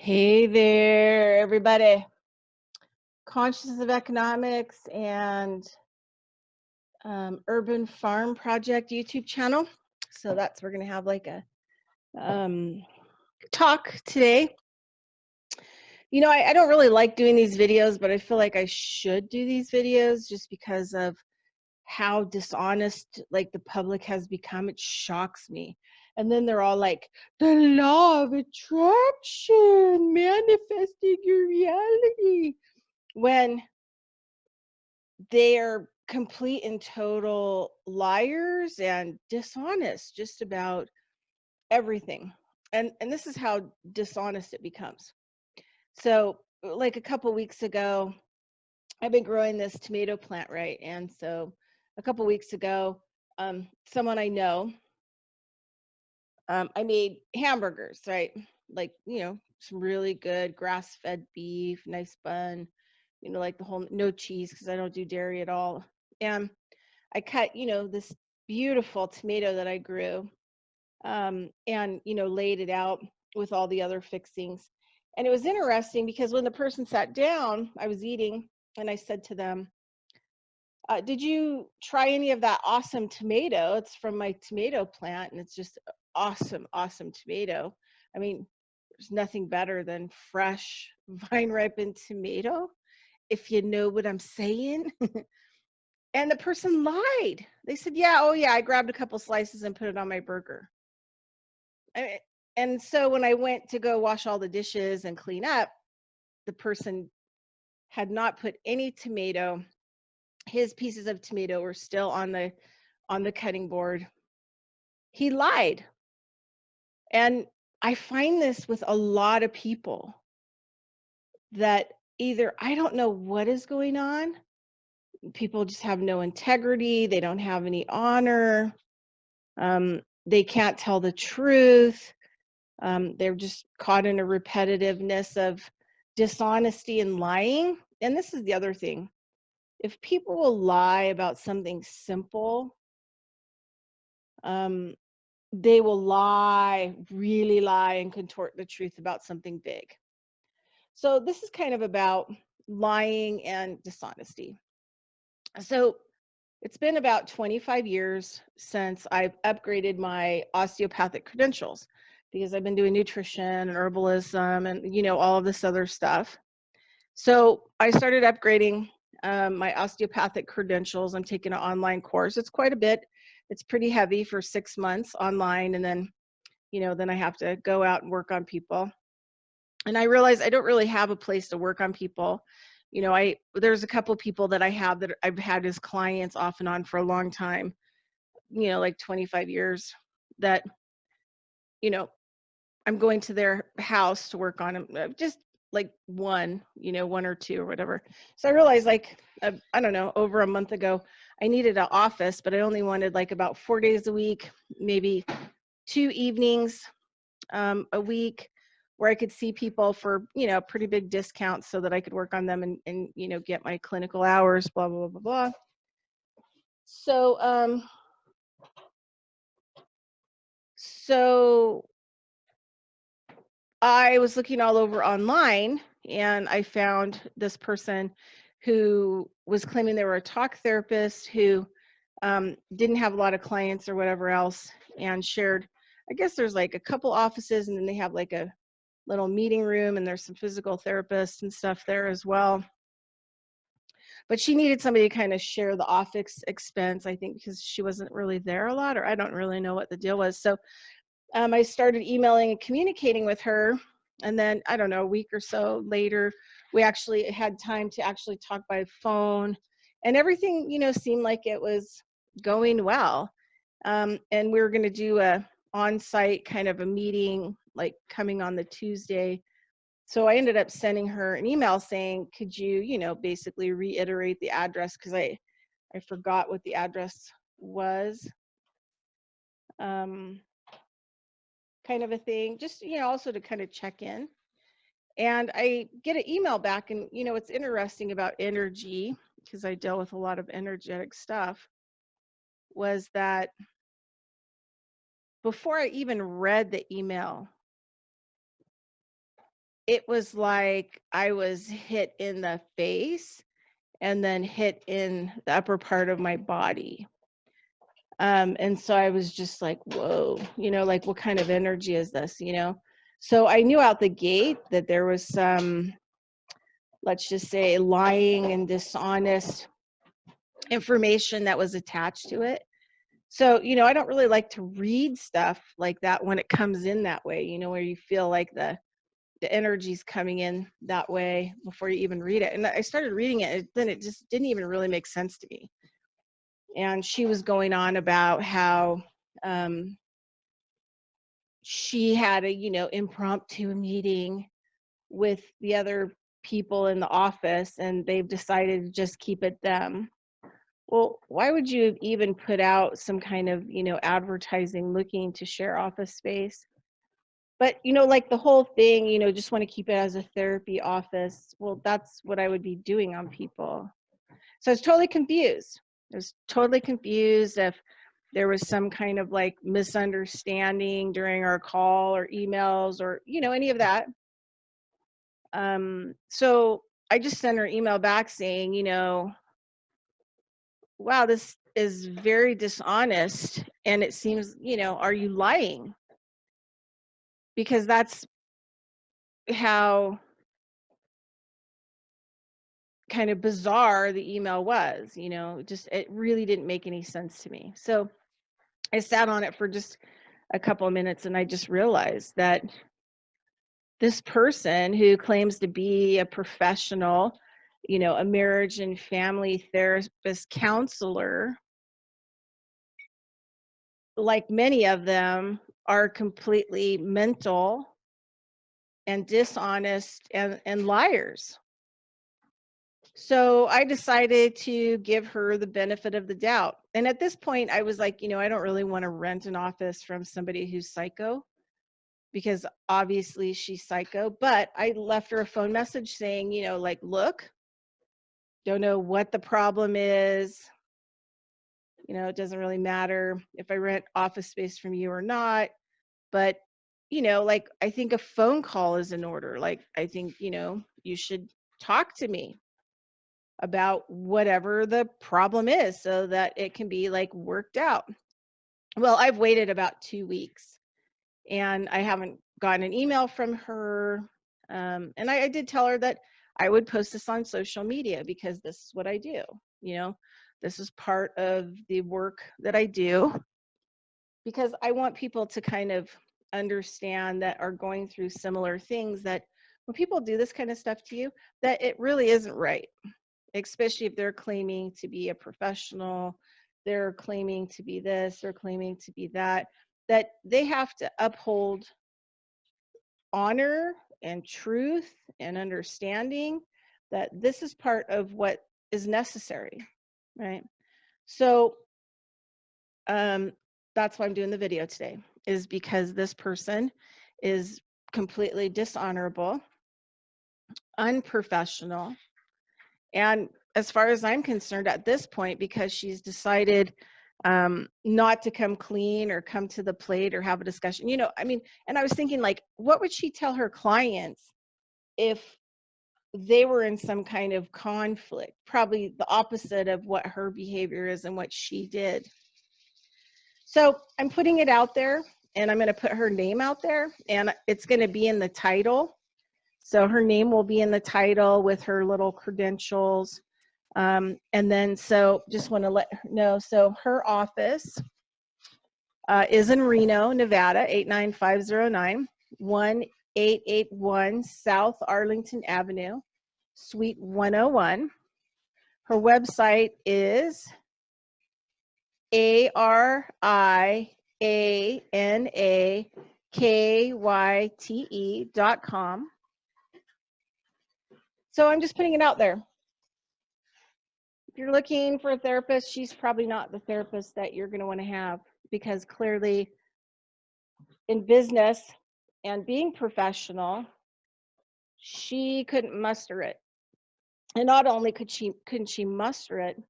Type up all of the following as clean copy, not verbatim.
Hey there, everybody. Conscious of Economics and Urban Farm Project YouTube channel. So we're going to have like a um, talk today. I don't really like doing these videos, but I feel like I should do these videos just because of how dishonest like the public has become. It shocks me. And then they're all like, the law of attraction, manifesting your reality. When they are complete and total liars and dishonest just about everything. And this is how dishonest it becomes. So like a couple weeks ago, I've been growing this tomato plant, right? And so a couple weeks ago, someone I know, I made hamburgers, right? Like, some really good grass-fed beef, nice bun, like the whole no cheese because I don't do dairy at all. And I cut, this beautiful tomato that I grew, and, laid it out with all the other fixings. And it was interesting because when the person sat down, I was eating, and I said to them, did you try any of that awesome tomato? It's from my tomato plant, and it's just awesome, awesome tomato. I mean, there's nothing better than fresh, vine ripened tomato, if you know what I'm saying. And the person lied. They said, yeah, oh yeah, I grabbed a couple slices and put it on my burger. And so when I went to go wash all the dishes and clean up, the person had not put any tomato. His pieces of tomato were still on the cutting board. He lied. And I find this with a lot of people that either I don't know what is going on. People just have no integrity, they don't have any honor. They can't tell the truth. They're just caught in a repetitiveness of dishonesty and lying. And this is the other thing. If people will lie about something simple, um, they will lie, really lie, and contort the truth about something big. So this is kind of about lying and dishonesty. So it's been about 25 years since I've upgraded my osteopathic credentials because I've been doing nutrition and herbalism and, all of this other stuff. So I started upgrading my osteopathic credentials. I'm taking an online course. It's quite a bit. It's pretty heavy for 6 months online. And then, then I have to go out and work on people. And I realized I don't really have a place to work on people. There's a couple people that I have that I've had as clients off and on for a long time, like 25 years, that, you know, I'm going to their house to work on them, just like one or two or whatever. So I realized I don't know, over a month ago, I needed an office, but I only wanted like about 4 days a week, maybe 2 evenings a week where I could see people for, pretty big discounts so that I could work on them and get my clinical hours, blah, blah, blah, blah. So, so I was looking all over online and I found this person who was claiming they were a talk therapist who didn't have a lot of clients or whatever else, and shared, I guess there's like a couple offices and then they have like a little meeting room and there's some physical therapists and stuff there as well. But she needed somebody to kind of share the office expense, I think, because she wasn't really there a lot, or I don't really know what the deal was. So I started emailing and communicating with her. And then, I don't know, a week or so later, we actually had time to actually talk by phone. And everything, seemed like it was going well. And we were going to do a on-site kind of a meeting, like coming on the Tuesday. So I ended up sending her an email saying, could you, basically reiterate the address, because I forgot what the address was. Kind of a thing, just, also to kind of check in. And I get an email back, and, what's interesting about energy, because I deal with a lot of energetic stuff, was that before I even read the email, it was like I was hit in the face and then hit in the upper part of my body. And so I was just like, whoa, like what kind of energy is this? So I knew out the gate that there was some, let's just say, lying and dishonest information that was attached to it. So, I don't really like to read stuff like that when it comes in that way, where you feel like the energy's coming in that way before you even read it. And I started reading it, and then it just didn't even really make sense to me. And she was going on about how she had a impromptu meeting with the other people in the office, and they've decided to just keep it them. Well, why would you even put out some kind of advertising looking to share office space? But like the whole thing, just want to keep it as a therapy office. Well, that's what I would be doing on people. So I was totally confused. I was totally confused if there was some kind of like misunderstanding during our call or emails or any of that. So I just sent her email back saying, wow, this is very dishonest, and it seems, are you lying? Because that's how kind of bizarre the email was, just it really didn't make any sense to me. So I sat on it for just a couple of minutes, and I just realized that this person who claims to be a professional, a marriage and family therapist counselor, like many of them, are completely mental and dishonest and liars. So I decided to give her the benefit of the doubt. And at this point, I was like, I don't really want to rent an office from somebody who's psycho, because obviously she's psycho. But I left her a phone message saying, like, look, don't know what the problem is. It doesn't really matter if I rent office space from you or not. But, like, I think a phone call is in order. Like, I think, you should talk to me about whatever the problem is so that it can be like worked out. Well, I've waited about 2 weeks, and I haven't gotten an email from her. And I did tell her that I would post this on social media because this is what I do. This is part of the work that I do, because I want people to kind of understand that are going through similar things, that when people do this kind of stuff to you, that it really isn't right, especially if they're claiming to be a professional, they're claiming to be this, they're claiming to be that they have to uphold honor and truth and understanding that this is part of what is necessary, right? So that's why I'm doing the video today, is because this person is completely dishonorable, unprofessional, and as far as I'm concerned at this point, because she's decided not to come clean or come to the plate or have a discussion, and I was thinking, like, what would she tell her clients if they were in some kind of conflict? Probably the opposite of what her behavior is and what she did. So I'm putting it out there, and I'm going to put her name out there, and it's going to be in the title. So her name will be in the title with her little credentials. And then, so just want to let her know. So her office is in Reno, Nevada, 89509, 1881 South Arlington Avenue, Suite 101. Her website is arianakyte.com. So I'm just putting it out there. If you're looking for a therapist, she's probably not the therapist that you're going to want to have, because clearly in business and being professional, she couldn't muster it. And not only couldn't she muster it,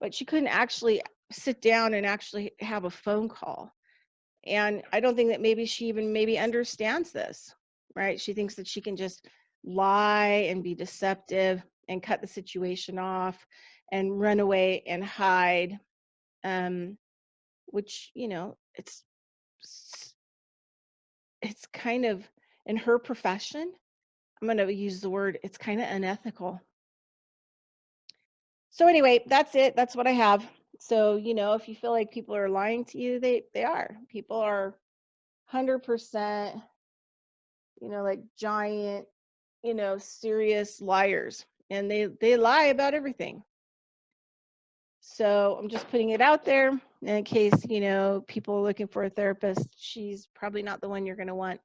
but she couldn't actually sit down and actually have a phone call. And I don't think that maybe she even maybe understands this. right? She thinks that she can just lie and be deceptive and cut the situation off and run away and hide, which, it's kind of, in her profession, I'm going to use the word, it's kind of unethical. So anyway, that's it. That's what I have. So, if you feel like people are lying to you, they are. People are 100%, like giant, serious liars, and they lie about everything. So I'm just putting it out there in case, people are looking for a therapist. She's probably not the one you're going to want,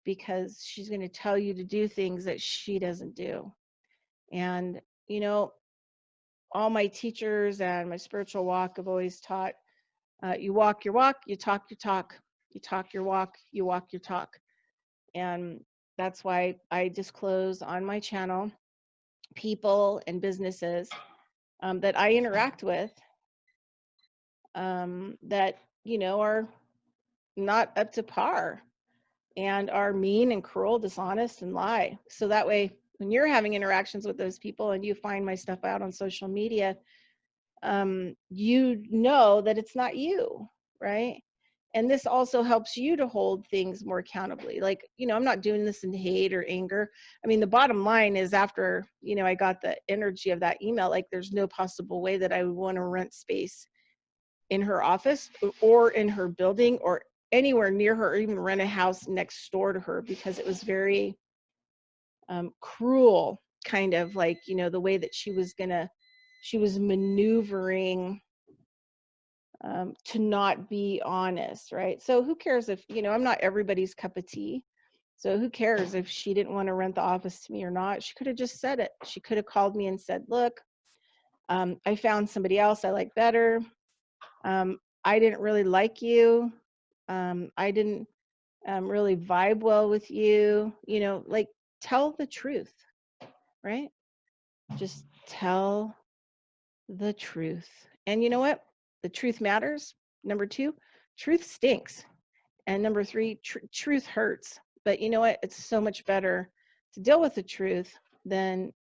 because she's going to tell you to do things that she doesn't do. And, all my teachers and my spiritual walk have always taught, you walk your walk, you talk your talk, you talk your walk, you walk your talk. And that's why I disclose on my channel people and businesses that I interact with, that, are not up to par and are mean and cruel, dishonest, and lie. So that way, when you're having interactions with those people and you find my stuff out on social media, you know that it's not you, right? And this also helps you to hold things more accountably. Like, I'm not doing this in hate or anger. I mean, the bottom line is, after, I got the energy of that email, like, there's no possible way that I would want to rent space in her office or in her building or anywhere near her, or even rent a house next door to her, because it was very cruel, kind of like, the way that she was maneuvering to not be honest, right? So who cares if, I'm not everybody's cup of tea. So who cares if she didn't want to rent the office to me or not? She could have just said it. She could have called me and said, look, I found somebody else I like better. I didn't really like you. I didn't really vibe well with you. Like, tell the truth, right? Just tell the truth. And you know what? The truth matters. Number 2, truth stinks. And number 3, truth hurts. But you know what? It's so much better to deal with the truth than